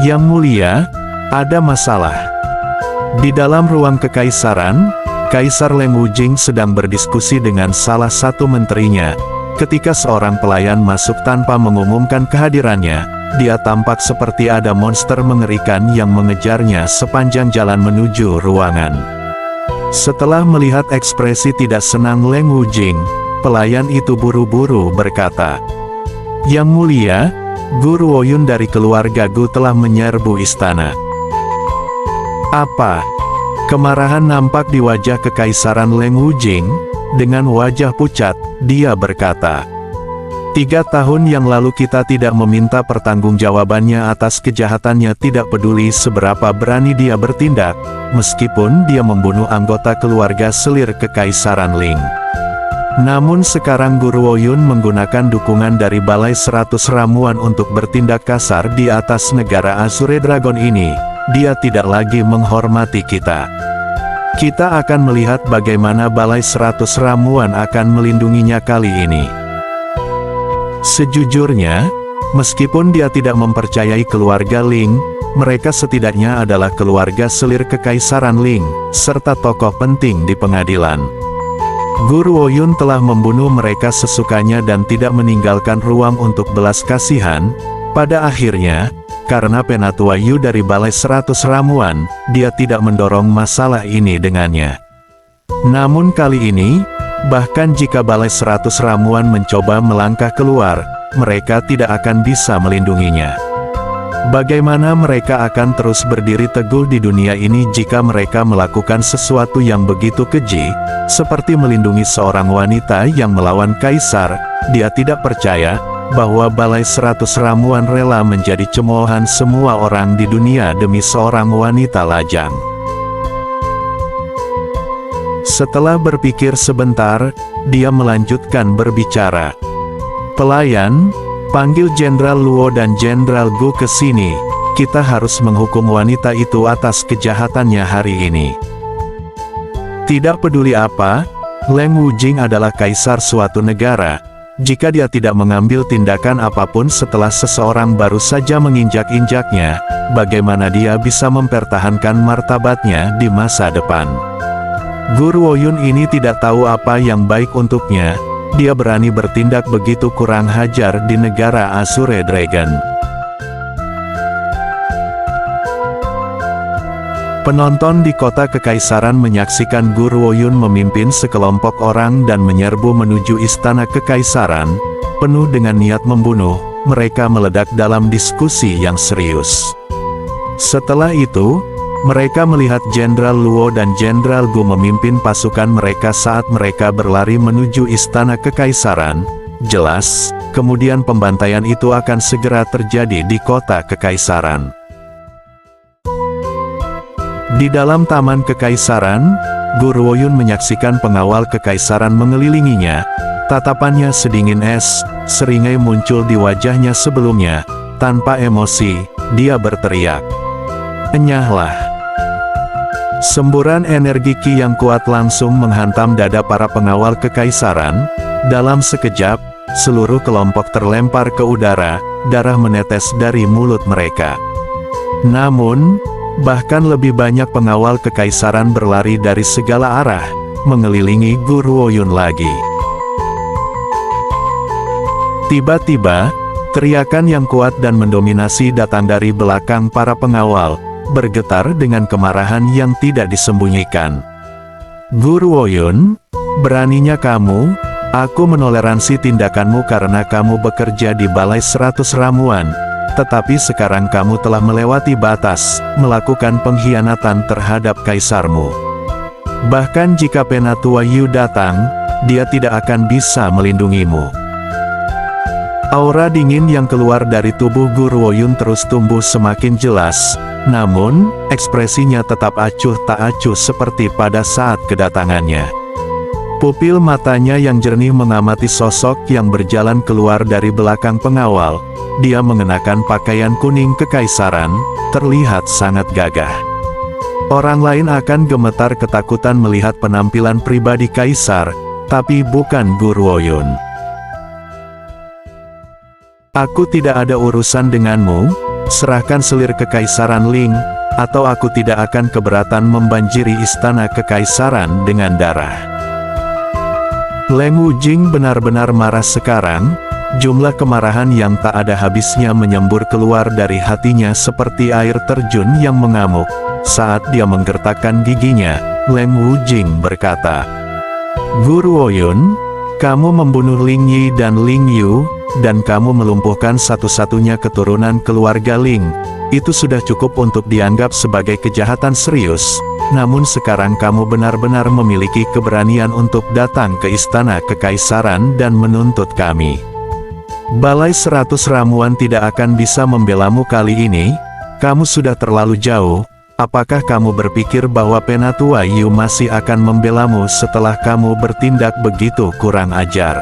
Yang mulia, ada masalah. Di dalam ruang kekaisaran, Kaisar Leng Wujing sedang berdiskusi dengan salah satu menterinya. Ketika seorang pelayan masuk tanpa mengumumkan kehadirannya, dia tampak seperti ada monster mengerikan yang mengejarnya sepanjang jalan menuju ruangan. Setelah melihat ekspresi tidak senang Leng Wujing, pelayan itu buru-buru berkata, "Yang mulia, Guru Woyun dari keluarga Gu telah menyerbu istana." "Apa?" Kemarahan nampak di wajah kekaisaran Leng Wujing. Dengan wajah pucat, dia berkata, "3 tahun yang lalu kita tidak meminta pertanggungjawabannya atas kejahatannya, tidak peduli seberapa berani dia bertindak, meskipun dia membunuh anggota keluarga selir Kekaisaran Ling. Namun sekarang Guru Woyun menggunakan dukungan dari Balai 100 Ramuan untuk bertindak kasar di atas negara Azure Dragon ini. Dia tidak lagi menghormati kita. Kita akan melihat bagaimana Balai 100 Ramuan akan melindunginya kali ini." Sejujurnya, meskipun dia tidak mempercayai keluarga Ling, mereka setidaknya adalah keluarga selir Kekaisaran Ling, serta tokoh penting di pengadilan. Guru Woyun telah membunuh mereka sesukanya dan tidak meninggalkan ruang untuk belas kasihan. Pada akhirnya, karena Penatua Yu dari Balai 100 Ramuan, dia tidak mendorong masalah ini dengannya. Namun kali ini, bahkan jika Balai 100 Ramuan mencoba melangkah keluar, mereka tidak akan bisa melindunginya. Bagaimana mereka akan terus berdiri teguh di dunia ini jika mereka melakukan sesuatu yang begitu keji, seperti melindungi seorang wanita yang melawan kaisar? Dia tidak percaya bahwa Balai 100 Ramuan rela menjadi cemoohan semua orang di dunia demi seorang wanita lajang. Setelah berpikir sebentar, dia melanjutkan berbicara. "Pelayan, panggil Jenderal Luo dan Jenderal Gu ke sini. Kita harus menghukum wanita itu atas kejahatannya hari ini." Tidak peduli apa, Leng Wujing adalah kaisar suatu negara. Jika dia tidak mengambil tindakan apapun setelah seseorang baru saja menginjak-injaknya, bagaimana dia bisa mempertahankan martabatnya di masa depan? Guru Woyun ini tidak tahu apa yang baik untuknya. Dia berani bertindak begitu kurang hajar di negara Azure Dragon. Penonton di kota kekaisaran menyaksikan Guru Woyun memimpin sekelompok orang dan menyerbu menuju istana kekaisaran. Penuh dengan niat membunuh, mereka meledak dalam diskusi yang serius. Setelah itu, mereka melihat Jenderal Luo dan Jenderal Gu memimpin pasukan mereka saat mereka berlari menuju istana kekaisaran. Jelas, kemudian pembantaian itu akan segera terjadi di kota kekaisaran. Di dalam taman kekaisaran, Guru Woyun menyaksikan pengawal kekaisaran mengelilinginya. Tatapannya sedingin es, seringai muncul di wajahnya sebelumnya. Tanpa emosi, dia berteriak, "Enyahlah!" Semburan energi Qi yang kuat langsung menghantam dada para pengawal kekaisaran. Dalam sekejap, seluruh kelompok terlempar ke udara, darah menetes dari mulut mereka. Namun, bahkan lebih banyak pengawal kekaisaran berlari dari segala arah, mengelilingi Guru Woyun lagi. Tiba-tiba, teriakan yang kuat dan mendominasi datang dari belakang para pengawal, bergetar dengan kemarahan yang tidak disembunyikan. "Guru Woyun, beraninya kamu? Aku menoleransi tindakanmu karena kamu bekerja di Balai 100 Ramuan. Tetapi sekarang kamu telah melewati batas, melakukan pengkhianatan terhadap kaisarmu. Bahkan jika Penatua Yu datang, dia tidak akan bisa melindungimu." Aura dingin yang keluar dari tubuh Guru Woyun terus tumbuh semakin jelas, namun, ekspresinya tetap acuh tak acuh seperti pada saat kedatangannya. Pupil matanya yang jernih mengamati sosok yang berjalan keluar dari belakang pengawal. Dia mengenakan pakaian kuning kekaisaran, terlihat sangat gagah. Orang lain akan gemetar ketakutan melihat penampilan pribadi kaisar, tapi bukan Guru Woyun. "Aku tidak ada urusan denganmu. serahkan selir kekaisaran Ling, atau aku tidak akan keberatan membanjiri istana kekaisaran dengan darah. Leng Wujing benar-benar marah sekarang. Jumlah kemarahan yang tak ada habisnya menyembur keluar dari hatinya seperti air terjun yang mengamuk. Saat dia menggertakkan giginya, Leng Wujing berkata, "Guru Ouyun, kamu membunuh Ling Yi dan Ling Yu, dan kamu melumpuhkan satu-satunya keturunan keluarga Ling. Itu sudah cukup untuk dianggap sebagai kejahatan serius. Namun sekarang kamu benar-benar memiliki keberanian untuk datang ke istana kekaisaran dan menuntut kami. Balai 100 ramuan tidak akan bisa membelamu kali ini. Kamu sudah terlalu jauh. Apakah kamu berpikir bahwa Penatua Yu masih akan membelamu setelah kamu bertindak begitu kurang ajar?"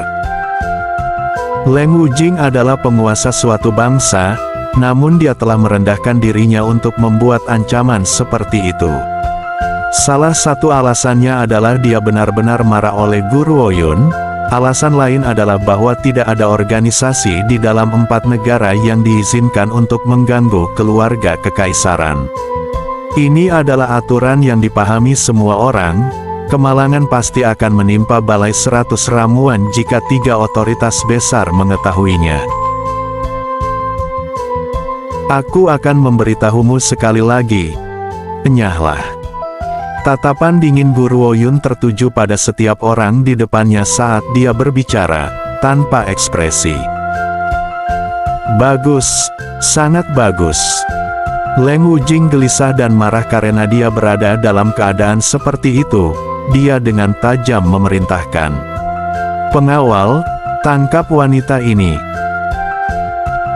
Leng Wujing adalah penguasa suatu bangsa, namun dia telah merendahkan dirinya untuk membuat ancaman seperti itu. Salah satu alasannya adalah dia benar-benar marah oleh Guru Ouyun. Alasan lain adalah bahwa tidak ada organisasi di dalam 4 negara yang diizinkan untuk mengganggu keluarga kekaisaran. Ini adalah aturan yang dipahami semua orang. Kemalangan pasti akan menimpa Balai 100 ramuan jika 3 otoritas besar mengetahuinya. Aku akan memberitahumu sekali lagi. Enyahlah. Tatapan dingin Guru Ouyun tertuju pada setiap orang di depannya saat dia berbicara, tanpa ekspresi. Bagus, sangat bagus. Leng Wujing gelisah dan marah karena dia berada dalam keadaan seperti itu. Dia dengan tajam memerintahkan, "Pengawal, tangkap wanita ini."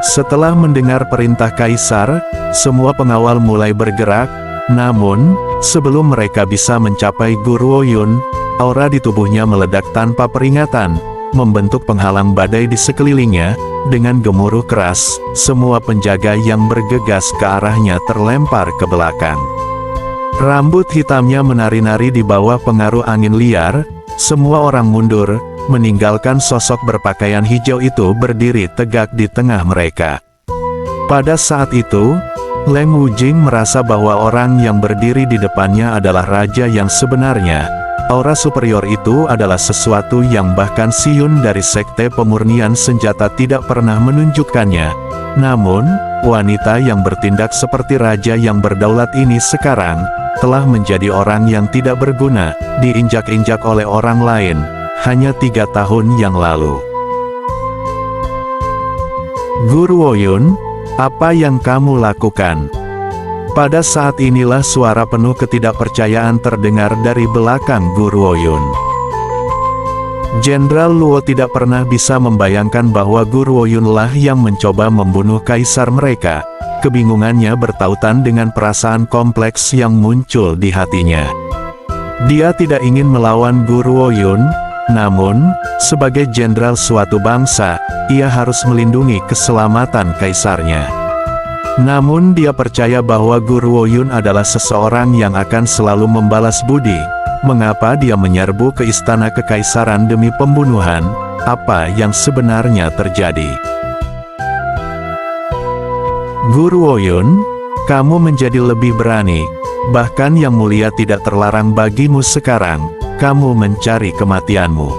Setelah mendengar perintah kaisar, semua pengawal mulai bergerak. Namun, sebelum mereka bisa mencapai Guru Ouyun, aura di tubuhnya meledak tanpa peringatan, membentuk penghalang badai di sekelilingnya. Dengan gemuruh keras, semua penjaga yang bergegas ke arahnya terlempar ke belakang. Rambut hitamnya menari-nari di bawah pengaruh angin liar. Semua orang mundur, meninggalkan sosok berpakaian hijau itu berdiri tegak di tengah mereka. Pada saat itu, Leng Wujing merasa bahwa orang yang berdiri di depannya adalah raja yang sebenarnya. Aura superior itu adalah sesuatu yang bahkan Siun dari Sekte Pemurnian Senjata tidak pernah menunjukkannya. Namun, wanita yang bertindak seperti raja yang berdaulat ini sekarang, telah menjadi orang yang tidak berguna, diinjak-injak oleh orang lain, hanya 3 tahun yang lalu. Guru Ouyun, apa yang kamu lakukan? Pada saat inilah suara penuh ketidakpercayaan terdengar dari belakang Guru Ouyun. Jenderal Luo tidak pernah bisa membayangkan bahwa Guru Ouyunlah yang mencoba membunuh kaisar mereka. Kebingungannya bertautan dengan perasaan kompleks yang muncul di hatinya. Dia tidak ingin melawan Guru Ouyun, namun, sebagai jenderal suatu bangsa, ia harus melindungi keselamatan kaisarnya. Namun dia percaya bahwa Guru Ouyun adalah seseorang yang akan selalu membalas budi. Mengapa dia menyerbu ke istana kekaisaran demi pembunuhan? Apa yang sebenarnya terjadi? Guru Ouyun, kamu menjadi lebih berani. Bahkan yang mulia tidak terlarang bagimu sekarang. Kamu mencari kematianmu.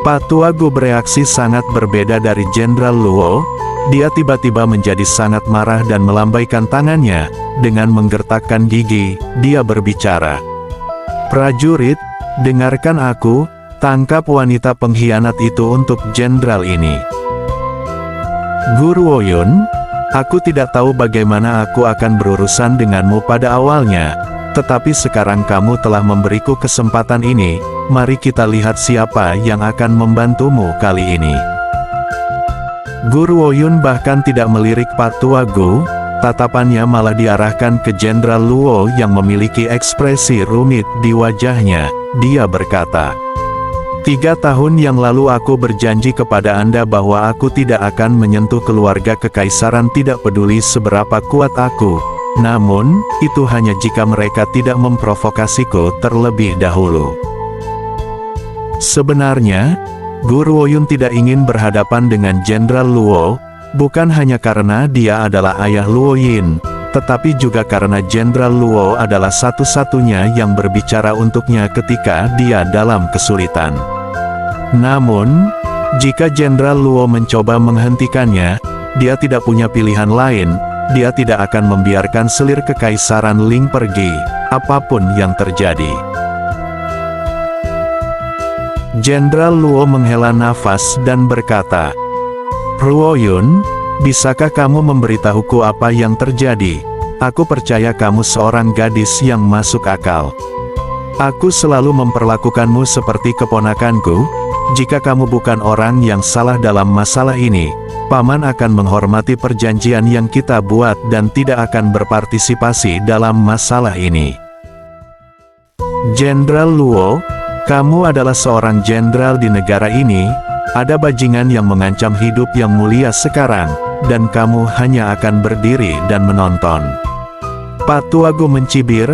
Patua Gu bereaksi sangat berbeda dari Jenderal Luo. Dia tiba-tiba menjadi sangat marah dan melambaikan tangannya. Dengan menggertakkan gigi, dia berbicara. "Prajurit, dengarkan aku, tangkap wanita pengkhianat itu untuk jenderal ini." Guru Ouyun, aku tidak tahu bagaimana aku akan berurusan denganmu pada awalnya. Tetapi sekarang kamu telah memberiku kesempatan ini, mari kita lihat siapa yang akan membantumu kali ini. Guru Ouyun bahkan tidak melirik Patua Gu, tatapannya malah diarahkan ke Jenderal Luo yang memiliki ekspresi rumit di wajahnya. Dia berkata, 3 tahun yang lalu aku berjanji kepada Anda bahwa aku tidak akan menyentuh keluarga kekaisaran tidak peduli seberapa kuat aku. Namun, itu hanya jika mereka tidak memprovokasiku terlebih dahulu. Sebenarnya, Guru Ouyun tidak ingin berhadapan dengan Jenderal Luo. Bukan hanya karena dia adalah ayah Luo Yin, tetapi juga karena Jenderal Luo adalah satu-satunya yang berbicara untuknya ketika dia dalam kesulitan. Namun, jika Jenderal Luo mencoba menghentikannya, dia tidak punya pilihan lain. Dia tidak akan membiarkan selir kekaisaran Ling pergi, apapun yang terjadi. Jenderal Luo menghela nafas dan berkata, "Luo Yun, bisakah kamu memberitahuku apa yang terjadi? Aku percaya kamu seorang gadis yang masuk akal. Aku selalu memperlakukanmu seperti keponakanku. Jika kamu bukan orang yang salah dalam masalah ini, Paman akan menghormati perjanjian yang kita buat dan tidak akan berpartisipasi dalam masalah ini." Jenderal Luo, kamu adalah seorang jenderal di negara ini. Ada bajingan yang mengancam hidup yang mulia sekarang, dan kamu hanya akan berdiri dan menonton. Patuago mencibir,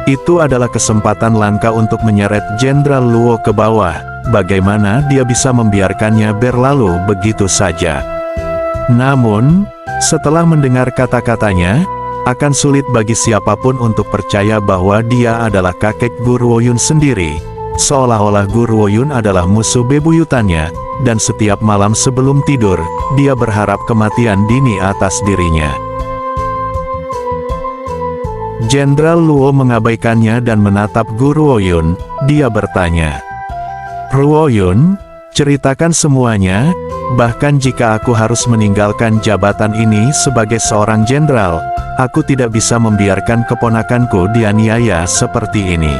itu adalah kesempatan langka untuk menyeret Jenderal Luo ke bawah. Bagaimana dia bisa membiarkannya berlalu begitu saja? Namun, setelah mendengar kata-katanya, akan sulit bagi siapapun untuk percaya bahwa dia adalah kakek Guruo Yun sendiri, seolah-olah Guruo Yun adalah musuh bebuyutannya, dan setiap malam sebelum tidur, dia berharap kematian dini atas dirinya. Jenderal Luo mengabaikannya dan menatap Guruo Yun. Dia bertanya, "Luo Yun, ceritakan semuanya. Bahkan jika aku harus meninggalkan jabatan ini sebagai seorang jenderal, aku tidak bisa membiarkan keponakanku dianiaya seperti ini."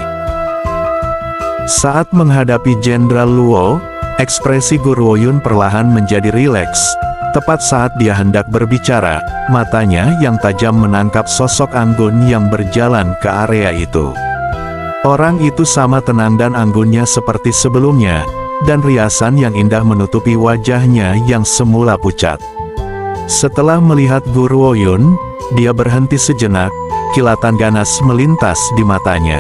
Saat menghadapi Jenderal Luo, ekspresi Guruo Yun perlahan menjadi rileks. Tepat saat dia hendak berbicara, matanya yang tajam menangkap sosok anggun yang berjalan ke area itu. Orang itu sama tenang dan anggunnya seperti sebelumnya, dan riasan yang indah menutupi wajahnya yang semula pucat. Setelah melihat Guruo Yun, dia berhenti sejenak, kilatan ganas melintas di matanya.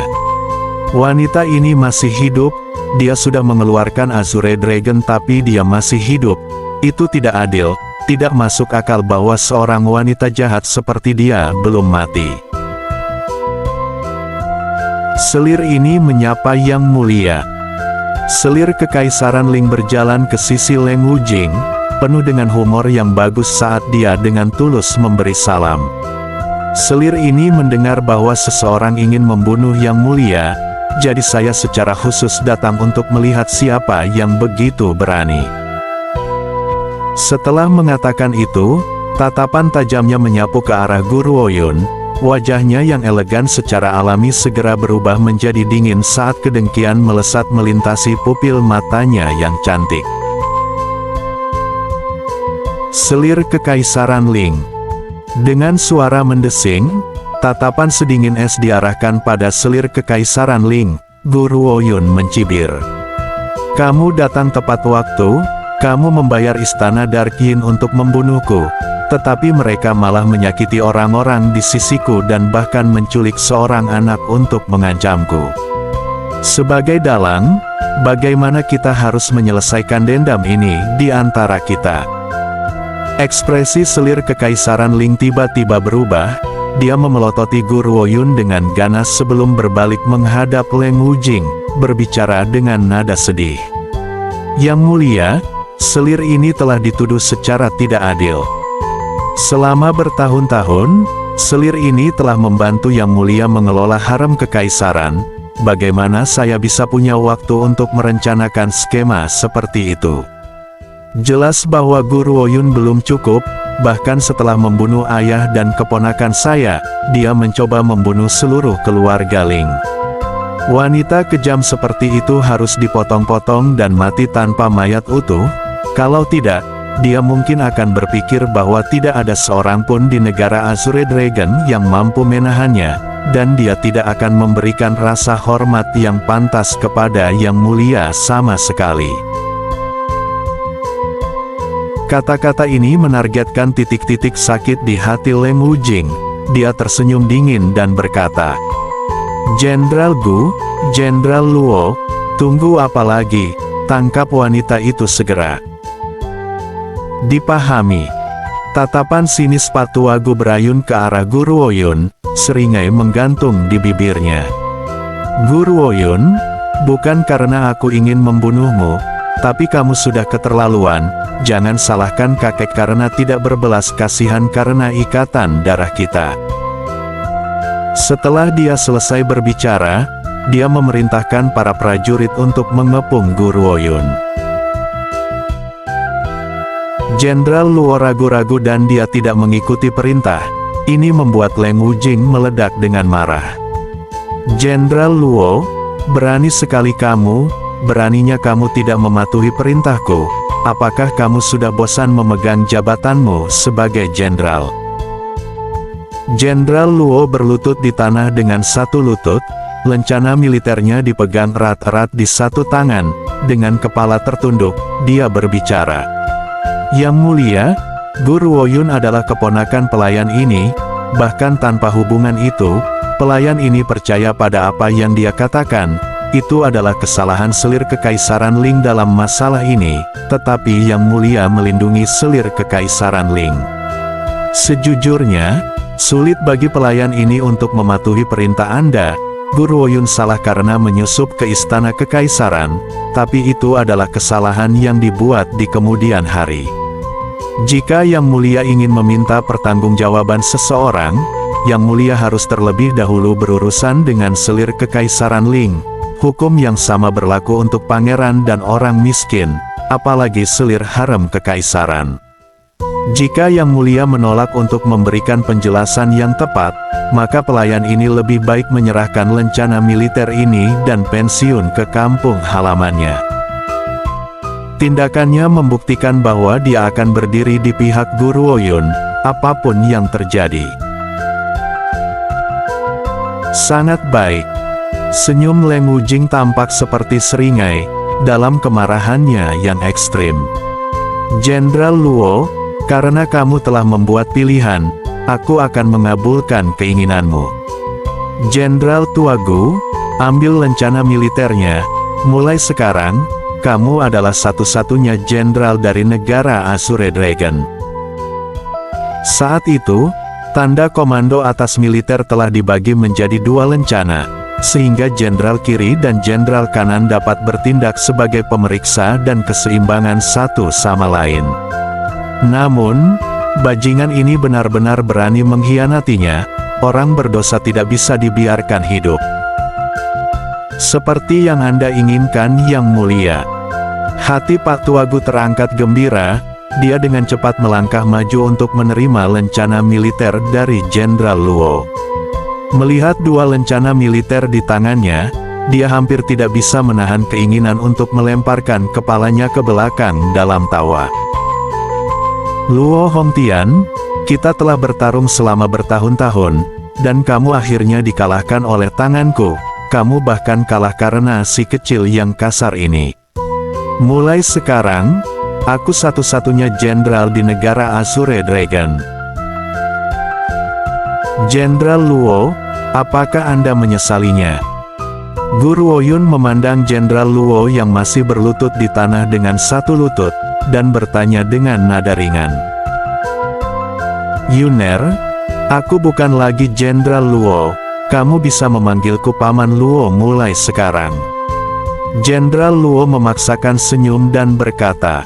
Wanita ini masih hidup, dia sudah mengeluarkan Azure Dragon tapi dia masih hidup. Itu tidak adil, tidak masuk akal bahwa seorang wanita jahat seperti dia belum mati. Selir ini menyapa Yang Mulia. Selir Kekaisaran Ling berjalan ke sisi Leng Wujing, penuh dengan humor yang bagus saat dia dengan tulus memberi salam. Selir ini mendengar bahwa seseorang ingin membunuh Yang Mulia, jadi saya secara khusus datang untuk melihat siapa yang begitu berani. Setelah mengatakan itu, tatapan tajamnya menyapu ke arah Guruo Yun. Wajahnya yang elegan secara alami segera berubah menjadi dingin saat kedengkian melesat melintasi pupil matanya yang cantik. Selir Kekaisaran Ling. Dengan suara mendesing, tatapan sedingin es diarahkan pada selir Kekaisaran Ling. Guruo Yun mencibir. "Kamu datang tepat waktu, kamu membayar istana Dark Yin untuk membunuhku. Tetapi mereka malah menyakiti orang-orang di sisiku dan bahkan menculik seorang anak untuk mengancamku. Sebagai dalang, bagaimana kita harus menyelesaikan dendam ini di antara kita?" Ekspresi selir Kekaisaran Ling tiba-tiba berubah. Dia memelototi Guruo Yun dengan ganas sebelum berbalik menghadap Leng Wujing, berbicara dengan nada sedih. "Yang Mulia, selir ini telah dituduh secara tidak adil. Selama bertahun-tahun, selir ini telah membantu Yang Mulia mengelola harem kekaisaran. Bagaimana saya bisa punya waktu untuk merencanakan skema seperti itu? Jelas bahwa Guruo Yun belum cukup, bahkan setelah membunuh ayah dan keponakan saya, dia mencoba membunuh seluruh keluarga Ling. Wanita kejam seperti itu harus dipotong-potong dan mati tanpa mayat utuh. Kalau tidak, dia mungkin akan berpikir bahwa tidak ada seorang pun di negara Azure Dragon yang mampu menahannya, dan dia tidak akan memberikan rasa hormat yang pantas kepada Yang Mulia sama sekali." Kata-kata ini menargetkan titik-titik sakit di hati Leng Wujing. Dia tersenyum dingin dan berkata, "Jenderal Gu, Jenderal Luo, tunggu apa lagi? Tangkap wanita itu segera." Dipahami. Tatapan sinis Pak Tuagu berayun ke arah Guru Oyun, seringai menggantung di bibirnya. Guru Oyun, bukan karena aku ingin membunuhmu, tapi kamu sudah keterlaluan. Jangan salahkan kakek karena tidak berbelas kasihan karena ikatan darah kita. Setelah dia selesai berbicara, dia memerintahkan para prajurit untuk mengepung Guru Oyun. Jenderal Luo ragu-ragu dan dia tidak mengikuti perintah. Ini membuat Leng Wujing meledak dengan marah. Jenderal Luo, berani sekali kamu, beraninya kamu tidak mematuhi perintahku. Apakah kamu sudah bosan memegang jabatanmu sebagai jenderal? Jenderal Luo berlutut di tanah dengan satu lutut, lencana militernya dipegang erat-erat di satu tangan, dengan kepala tertunduk, dia berbicara. Yang mulia, Guru Oyun adalah keponakan pelayan ini, bahkan tanpa hubungan itu, pelayan ini percaya pada apa yang dia katakan. Itu adalah kesalahan selir Kekaisaran Ling dalam masalah ini, tetapi Yang Mulia melindungi selir Kekaisaran Ling. Sejujurnya, sulit bagi pelayan ini untuk mematuhi perintah Anda. Guru Oyun salah karena menyusup ke istana kekaisaran, tapi itu adalah kesalahan yang dibuat di kemudian hari. Jika Yang Mulia ingin meminta pertanggungjawaban seseorang, Yang Mulia harus terlebih dahulu berurusan dengan selir Kekaisaran Ling. Hukum yang sama berlaku untuk pangeran dan orang miskin, apalagi selir harem kekaisaran. Jika Yang Mulia menolak untuk memberikan penjelasan yang tepat, maka pelayan ini lebih baik menyerahkan lencana militer ini dan pensiun ke kampung halamannya. Tindakannya membuktikan bahwa dia akan berdiri di pihak Guru Oyun, apapun yang terjadi. Sangat baik. Senyum Leng Wujing tampak seperti seringai, dalam kemarahannya yang ekstrim. Jenderal Luo, karena kamu telah membuat pilihan, aku akan mengabulkan keinginanmu. Jenderal Tuagu, ambil lencana militernya. Mulai sekarang, kamu adalah satu-satunya jenderal dari negara Azure Dragon. Saat itu, tanda komando atas militer telah dibagi menjadi dua lencana, sehingga jenderal kiri dan jenderal kanan dapat bertindak sebagai pemeriksa dan keseimbangan satu sama lain. Namun, bajingan ini benar-benar berani mengkhianatinya. Orang berdosa tidak bisa dibiarkan hidup. Seperti yang Anda inginkan, Yang Mulia. Hati Pak Tuagu terangkat gembira, dia dengan cepat melangkah maju untuk menerima lencana militer dari Jenderal Luo. Melihat dua lencana militer di tangannya, dia hampir tidak bisa menahan keinginan untuk melemparkan kepalanya ke belakang dalam tawa. Luo Hongtian, kita telah bertarung selama bertahun-tahun, dan kamu akhirnya dikalahkan oleh tanganku. Kamu bahkan kalah karena si kecil yang kasar ini. Mulai sekarang, aku satu-satunya jenderal di negara Azure Dragon. Jenderal Luo, apakah Anda menyesalinya? Guru Oyun memandang Jenderal Luo yang masih berlutut di tanah dengan satu lutut, dan bertanya dengan nada ringan. Yuner, aku bukan lagi Jenderal Luo, kamu bisa memanggilku Paman Luo mulai sekarang. Jenderal Luo memaksakan senyum dan berkata,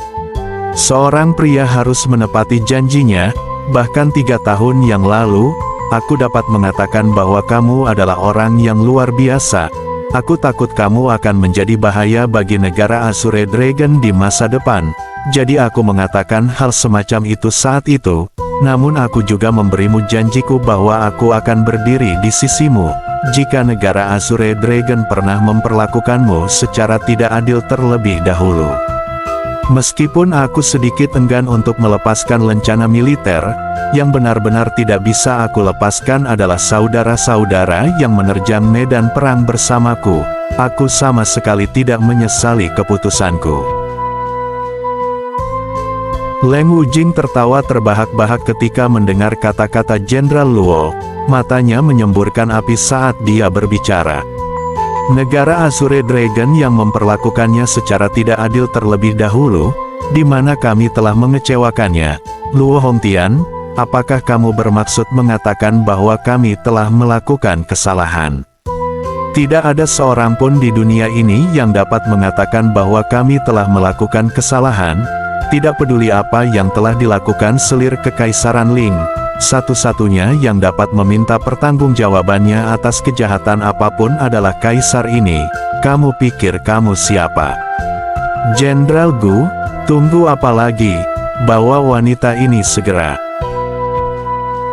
seorang pria harus menepati janjinya, bahkan 3 tahun yang lalu, aku dapat mengatakan bahwa kamu adalah orang yang luar biasa. Aku takut kamu akan menjadi bahaya bagi negara Azure Dragon di masa depan, jadi aku mengatakan hal semacam itu saat itu. Namun aku juga memberimu janjiku bahwa aku akan berdiri di sisimu, jika negara Azure Dragon pernah memperlakukanmu secara tidak adil terlebih dahulu. Meskipun aku sedikit enggan untuk melepaskan lencana militer, yang benar-benar tidak bisa aku lepaskan adalah saudara-saudara yang menerjang medan perang bersamaku. Aku sama sekali tidak menyesali keputusanku. Leng Wujing tertawa terbahak-bahak ketika mendengar kata-kata Jenderal Luo, matanya menyemburkan api saat dia berbicara. Negara Azure Dragon yang memperlakukannya secara tidak adil terlebih dahulu, di mana kami telah mengecewakannya, Luo Hongtian, apakah kamu bermaksud mengatakan bahwa kami telah melakukan kesalahan? Tidak ada seorang pun di dunia ini yang dapat mengatakan bahwa kami telah melakukan kesalahan, tidak peduli apa yang telah dilakukan, selir Kekaisaran Ling. Satu-satunya yang dapat meminta pertanggungjawabannya atas kejahatan apapun adalah kaisar ini. Kamu pikir kamu siapa? Jenderal Gu, tunggu apa lagi? Bawa wanita ini segera.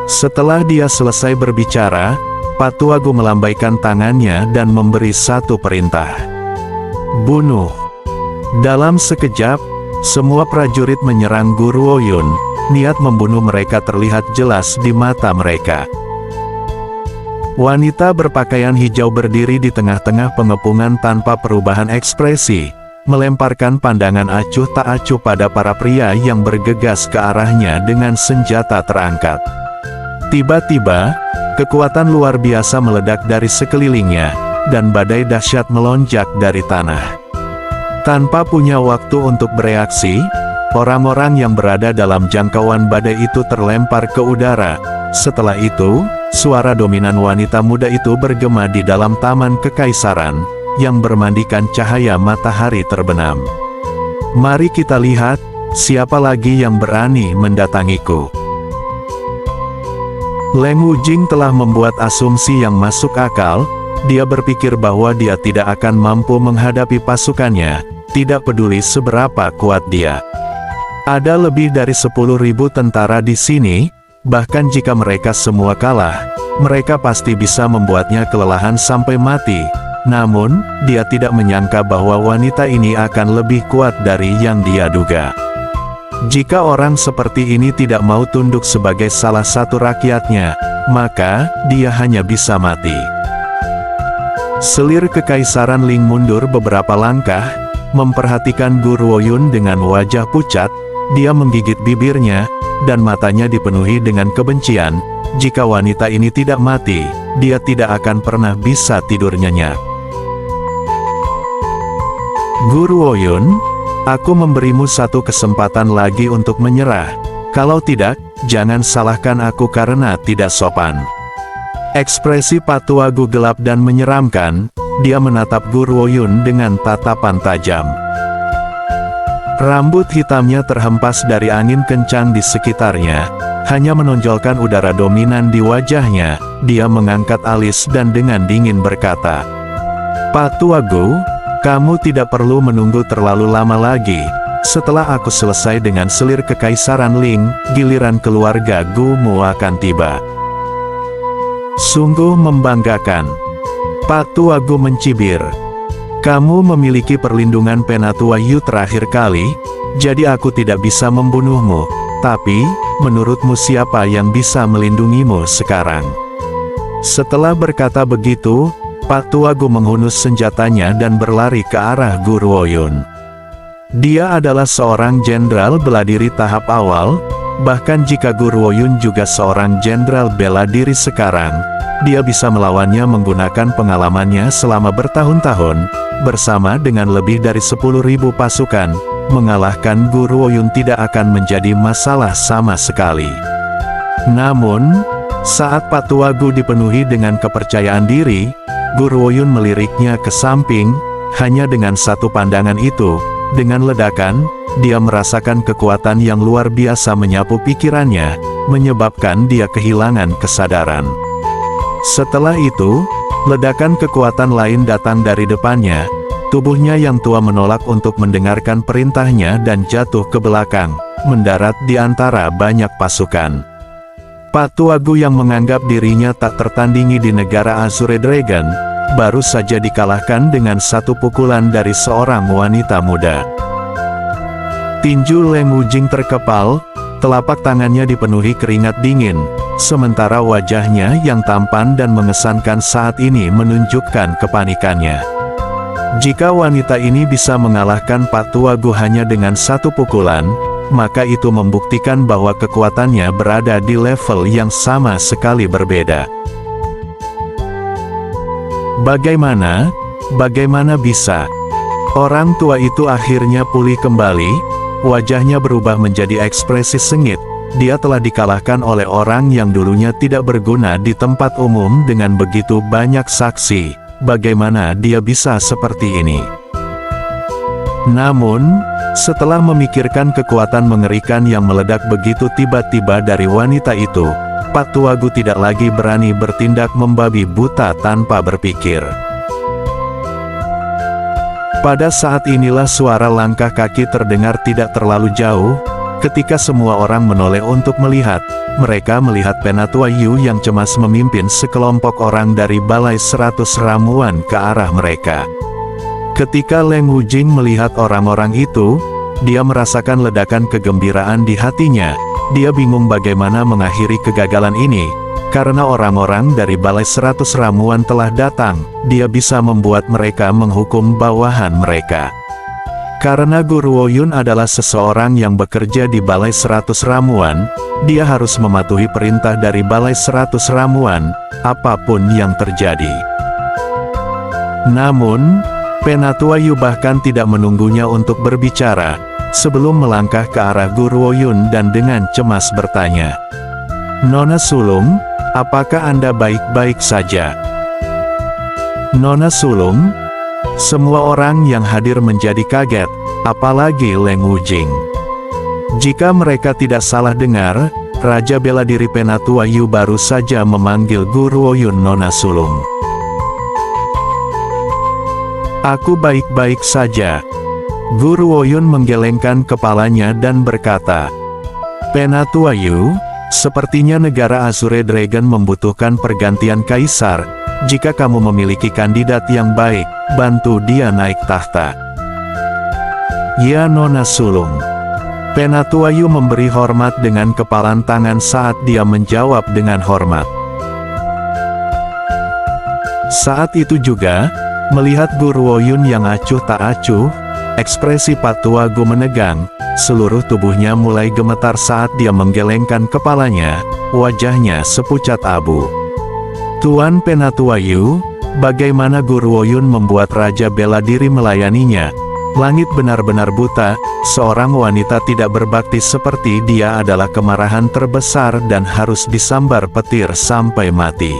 Setelah dia selesai berbicara, Patua Gu melambaikan tangannya dan memberi satu perintah. Bunuh. Dalam sekejap, semua prajurit menyerang Gu Ruoyun. Niat membunuh mereka terlihat jelas di mata mereka. Wanita berpakaian hijau berdiri di tengah-tengah pengepungan tanpa perubahan ekspresi, melemparkan pandangan acuh tak acuh pada para pria yang bergegas ke arahnya dengan senjata terangkat. Tiba-tiba, kekuatan luar biasa meledak dari sekelilingnya, dan badai dahsyat melonjak dari tanah. Tanpa punya waktu untuk bereaksi, orang-orang yang berada dalam jangkauan badai itu terlempar ke udara. Setelah itu, suara dominan wanita muda itu bergema di dalam taman kekaisaran, yang bermandikan cahaya matahari terbenam. Mari kita lihat, siapa lagi yang berani mendatangiku. Leng Wujing telah membuat asumsi yang masuk akal. Dia berpikir bahwa dia tidak akan mampu menghadapi pasukannya, tidak peduli seberapa kuat dia. Ada lebih dari 10.000 tentara di sini, bahkan jika mereka semua kalah, mereka pasti bisa membuatnya kelelahan sampai mati. Namun, dia tidak menyangka bahwa wanita ini akan lebih kuat dari yang dia duga. Jika orang seperti ini tidak mau tunduk sebagai salah satu rakyatnya, maka dia hanya bisa mati. Selir Kekaisaran Ling mundur beberapa langkah, memperhatikan Gu Ruoyun dengan wajah pucat. Dia menggigit bibirnya, dan matanya dipenuhi dengan kebencian. Jika wanita ini tidak mati, dia tidak akan pernah bisa tidur nyenyak. Gu Ruoyun, aku memberimu satu kesempatan lagi untuk menyerah. Kalau tidak, jangan salahkan aku karena tidak sopan. Ekspresi Patua Gu gelap dan menyeramkan. Dia menatap Gu Ruoyun dengan tatapan tajam. Rambut hitamnya terhempas dari angin kencang di sekitarnya, hanya menonjolkan udara dominan di wajahnya. Dia mengangkat alis dan dengan dingin berkata, Patua Gu, kamu tidak perlu menunggu terlalu lama lagi. Setelah aku selesai dengan selir Kekaisaran Ling, giliran keluarga Gu Mu akan tiba. Sungguh membanggakan. Patua Gu mencibir. Kamu memiliki perlindungan Penatua Yu terakhir kali, jadi aku tidak bisa membunuhmu. Tapi, menurutmu siapa yang bisa melindungimu sekarang? Setelah berkata begitu, Patua Gu menghunus senjatanya dan berlari ke arah Gu Ruoyun. Dia adalah seorang jenderal bela diri tahap awal, bahkan jika Gu Ruoyun juga seorang jenderal bela diri sekarang, dia bisa melawannya menggunakan pengalamannya selama bertahun-tahun. Bersama dengan lebih dari 10.000 pasukan, mengalahkan Gu Ruoyun tidak akan menjadi masalah sama sekali. Namun, saat Patua Gu dipenuhi dengan kepercayaan diri, Gu Ruoyun meliriknya ke samping. Hanya dengan satu pandangan itu, dengan ledakan, dia merasakan kekuatan yang luar biasa menyapu pikirannya, menyebabkan dia kehilangan kesadaran. Setelah itu, ledakan kekuatan lain datang dari depannya. Tubuhnya yang tua menolak untuk mendengarkan perintahnya dan jatuh ke belakang, mendarat di antara banyak pasukan. Patua Gu yang menganggap dirinya tak tertandingi di negara Azure Dragon, baru saja dikalahkan dengan satu pukulan dari seorang wanita muda. Tinju Leng Wujing terkepal, telapak tangannya dipenuhi keringat dingin, sementara wajahnya yang tampan dan mengesankan saat ini menunjukkan kepanikannya. Jika wanita ini bisa mengalahkan Patua Gu hanya dengan satu pukulan, maka itu membuktikan bahwa kekuatannya berada di level yang sama sekali berbeda. Bagaimana bisa? Orang tua itu akhirnya pulih kembali, wajahnya berubah menjadi ekspresi sengit, dia telah dikalahkan oleh orang yang dulunya tidak berguna di tempat umum dengan begitu banyak saksi. Bagaimana dia bisa seperti ini? Namun, setelah memikirkan kekuatan mengerikan yang meledak begitu tiba-tiba dari wanita itu, Pak Tuagu tidak lagi berani bertindak membabi buta tanpa berpikir. Pada saat inilah suara langkah kaki terdengar tidak terlalu jauh. Ketika semua orang menoleh untuk melihat, mereka melihat Penatua Yu yang cemas memimpin sekelompok orang dari balai 100 ramuan ke arah mereka. Ketika Leng Wujing melihat orang-orang itu, dia merasakan ledakan kegembiraan di hatinya. Dia bingung bagaimana mengakhiri kegagalan ini. Karena orang-orang dari balai 100 ramuan telah datang, dia bisa membuat mereka menghukum bawahan mereka. Karena Guru Woyun adalah seseorang yang bekerja di balai 100 ramuan, dia harus mematuhi perintah dari balai 100 ramuan, apapun yang terjadi. Namun, Penatua Yu bahkan tidak menunggunya untuk berbicara, sebelum melangkah ke arah Guru Woyun dan dengan cemas bertanya, "Nona Sulung, apakah Anda baik-baik saja?" "Nona Sulung?" Semua orang yang hadir menjadi kaget, apalagi Leng Wujing. Jika mereka tidak salah dengar, Raja Bela Diri Penatua Yu baru saja memanggil Guru Woyun Nona Sulung. "Aku baik-baik saja." Guru Woyun menggelengkan kepalanya dan berkata, "Penatua Yu, sepertinya negara Azure Dragon membutuhkan pergantian kaisar. Jika kamu memiliki kandidat yang baik, bantu dia naik tahta." "Ya Nona Sulung." Penatua Yu memberi hormat dengan kepalan tangan saat dia menjawab dengan hormat. Saat itu juga, melihat Guru Woyun yang acuh tak acuh, ekspresi Pak Tuagu menegang, seluruh tubuhnya mulai gemetar saat dia menggelengkan kepalanya, wajahnya sepucat abu. "Tuan Penatua Yu, bagaimana Guru Woyun membuat Raja Bela Diri melayaninya? Langit benar-benar buta, seorang wanita tidak berbakti seperti dia adalah kemarahan terbesar dan harus disambar petir sampai mati.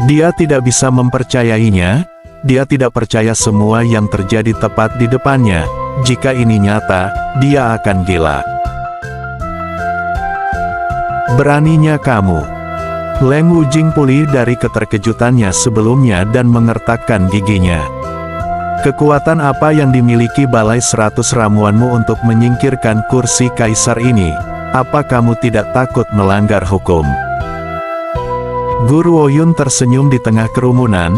Dia tidak bisa mempercayainya, dia tidak percaya semua yang terjadi tepat di depannya. Jika ini nyata, dia akan gila. Beraninya kamu." Leng Wujing pulih dari keterkejutannya sebelumnya dan mengertakkan giginya. "Kekuatan apa yang dimiliki balai 100 ramuanmu untuk menyingkirkan kursi kaisar ini? Apa kamu tidak takut melanggar hukum?" Guru Woyun tersenyum di tengah kerumunan,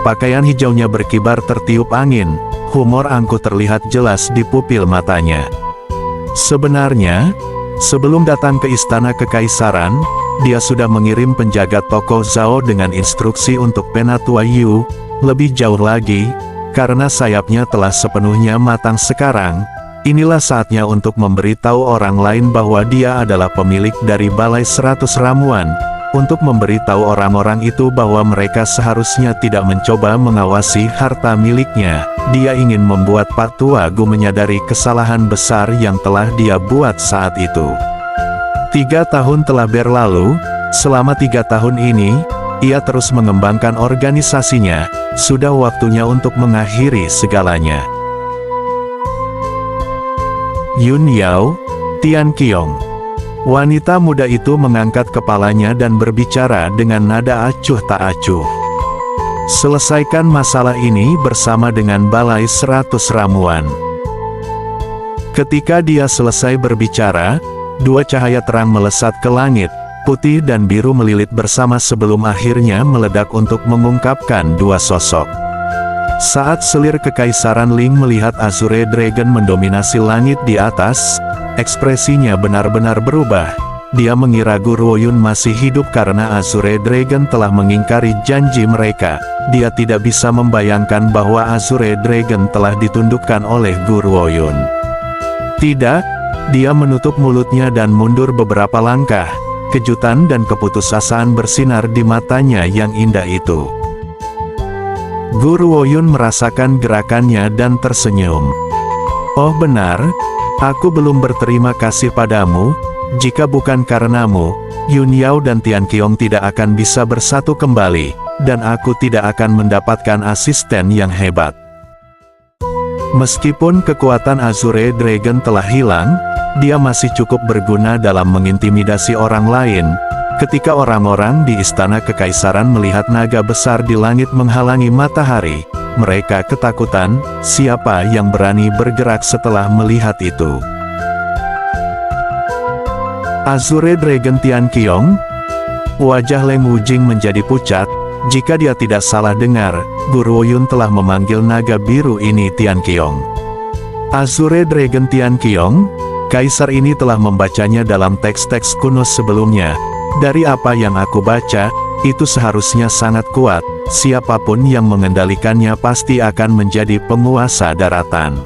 pakaian hijaunya berkibar tertiup angin, humor angkuh terlihat jelas di pupil matanya. Sebenarnya, sebelum datang ke istana kekaisaran, dia sudah mengirim penjaga toko Zhao dengan instruksi untuk Penatua Yu. Lebih jauh lagi, karena sayapnya telah sepenuhnya matang sekarang, inilah saatnya untuk memberitahu orang lain bahwa dia adalah pemilik dari balai 100 ramuan, untuk memberitahu orang-orang itu bahwa mereka seharusnya tidak mencoba mengawasi harta miliknya. Dia ingin membuat Pak Tuagu menyadari kesalahan besar yang telah dia buat saat itu. 3 tahun telah berlalu, selama 3 tahun ini, ia terus mengembangkan organisasinya, sudah waktunya untuk mengakhiri segalanya. Yun Yao, Tian Qiong. Wanita muda itu mengangkat kepalanya dan berbicara dengan nada acuh tak acuh. "Selesaikan masalah ini bersama dengan balai 100 ramuan." Ketika dia selesai berbicara, 2 cahaya terang melesat ke langit, putih dan biru melilit bersama sebelum akhirnya meledak untuk mengungkapkan 2 sosok. Saat selir kekaisaran Ling melihat Azure Dragon mendominasi langit di atas, ekspresinya benar-benar berubah. Dia mengira Guru Woyun masih hidup karena Azure Dragon telah mengingkari janji mereka. Dia tidak bisa membayangkan bahwa Azure Dragon telah ditundukkan oleh Guru Woyun. Tidak. Dia menutup mulutnya dan mundur beberapa langkah. Kejutan dan keputusasaan bersinar di matanya yang indah itu. Guru Woyun merasakan gerakannya dan tersenyum. "Oh benar, aku belum berterima kasih padamu, jika bukan karenamu, Yun Yao dan Tian Qiong tidak akan bisa bersatu kembali, dan aku tidak akan mendapatkan asisten yang hebat. Meskipun kekuatan Azure Dragon telah hilang, dia masih cukup berguna dalam mengintimidasi orang lain. Ketika orang-orang di Istana Kekaisaran melihat naga besar di langit menghalangi matahari, mereka ketakutan. Siapa yang berani bergerak setelah melihat itu? Azure Dragon Tian Qiong? Wajah Leng Wujing menjadi pucat. Jika dia tidak salah dengar, Guru Woyun telah memanggil naga biru ini Tian Qiong. Azure Dragon Tian Qiong? Kaisar ini telah membacanya dalam teks-teks kuno sebelumnya. Dari apa yang aku baca, itu seharusnya sangat kuat. Siapapun yang mengendalikannya pasti akan menjadi penguasa daratan.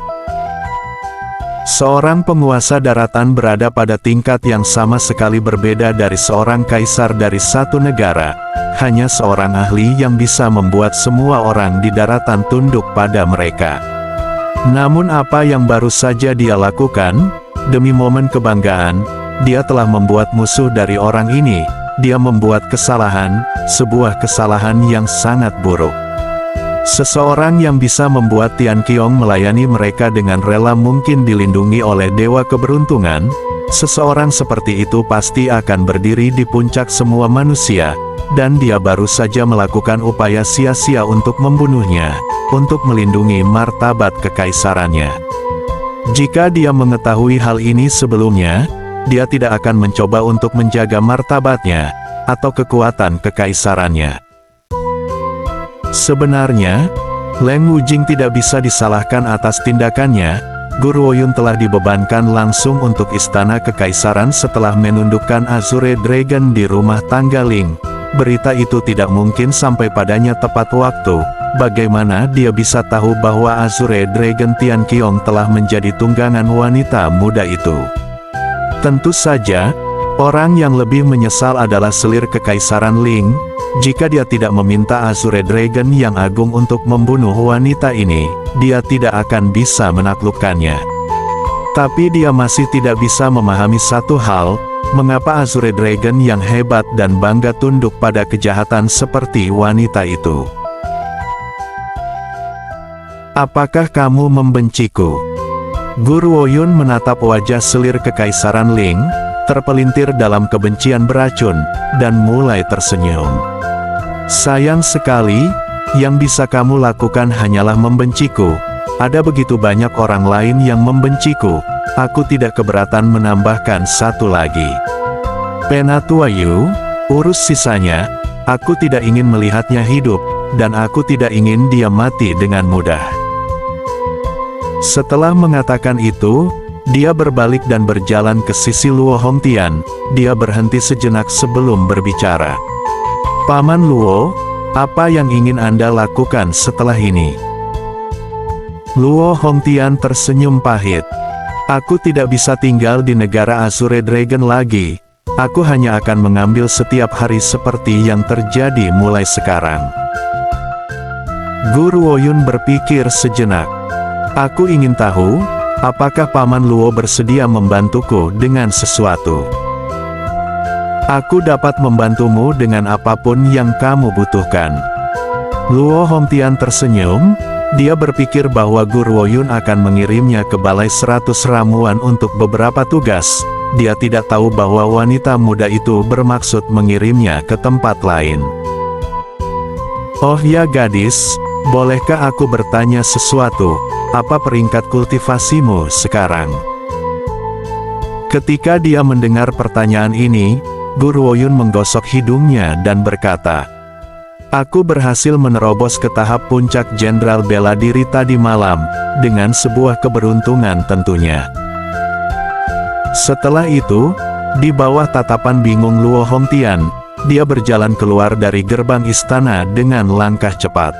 Seorang penguasa daratan berada pada tingkat yang sama sekali berbeda dari seorang kaisar dari satu negara. Hanya seorang ahli yang bisa membuat semua orang di daratan tunduk pada mereka. Namun apa yang baru saja dia lakukan? Demi momen kebanggaan, dia telah membuat musuh dari orang ini. Dia membuat kesalahan, sebuah kesalahan yang sangat buruk. Seseorang yang bisa membuat Tian Qiong melayani mereka dengan rela mungkin dilindungi oleh Dewa Keberuntungan. Seseorang seperti itu pasti akan berdiri di puncak semua manusia, dan dia baru saja melakukan upaya sia-sia untuk membunuhnya, untuk melindungi martabat kekaisarannya. Jika dia mengetahui hal ini sebelumnya, dia tidak akan mencoba untuk menjaga martabatnya, atau kekuatan kekaisarannya. Sebenarnya, Leng Wujing tidak bisa disalahkan atas tindakannya. Guru Woyun telah dibebankan langsung untuk Istana Kekaisaran setelah menundukkan Azure Dragon di rumah tangga Ling. Berita itu tidak mungkin sampai padanya tepat waktu. Bagaimana dia bisa tahu bahwa Azure Dragon Tian Qiong telah menjadi tunggangan wanita muda itu? Tentu saja, orang yang lebih menyesal adalah selir Kekaisaran Ling. Jika dia tidak meminta Azure Dragon yang agung untuk membunuh wanita ini, dia tidak akan bisa menaklukkannya. Tapi dia masih tidak bisa memahami satu hal, mengapa Azure Dragon yang hebat dan bangga tunduk pada kejahatan seperti wanita itu. Apakah kamu membenciku? Guru Woyun menatap wajah selir Kekaisaran Ling, terpelintir dalam kebencian beracun, dan mulai tersenyum. Sayang sekali, yang bisa kamu lakukan hanyalah membenciku. Ada begitu banyak orang lain yang membenciku. Aku tidak keberatan menambahkan satu lagi. Penatuayu, urus sisanya. Aku tidak ingin melihatnya hidup, dan aku tidak ingin dia mati dengan mudah. Setelah mengatakan itu, dia berbalik dan berjalan ke sisi Luo Hongtian. Dia berhenti sejenak sebelum berbicara. Paman Luo, apa yang ingin Anda lakukan setelah ini? Luo Hongtian tersenyum pahit. Aku tidak bisa tinggal di negara Azure Dragon lagi. Aku hanya akan mengambil setiap hari seperti yang terjadi mulai sekarang. Guru Woyun berpikir sejenak. Aku ingin tahu, apakah Paman Luo bersedia membantuku dengan sesuatu? Aku dapat membantumu dengan apapun yang kamu butuhkan. Luo Hongtian tersenyum. Dia berpikir bahwa Guru Woyun akan mengirimnya ke Balai 100 Ramuan untuk beberapa tugas. Dia tidak tahu bahwa wanita muda itu bermaksud mengirimnya ke tempat lain. Oh ya gadis, bolehkah aku bertanya sesuatu? Apa peringkat kultivasimu sekarang? Ketika dia mendengar pertanyaan ini, Guru Woyun menggosok hidungnya dan berkata, "Aku berhasil menerobos ke tahap puncak Jenderal Bela Diri tadi malam, dengan sebuah keberuntungan tentunya." Setelah itu, di bawah tatapan bingung Luo Hongtian, dia berjalan keluar dari gerbang istana dengan langkah cepat.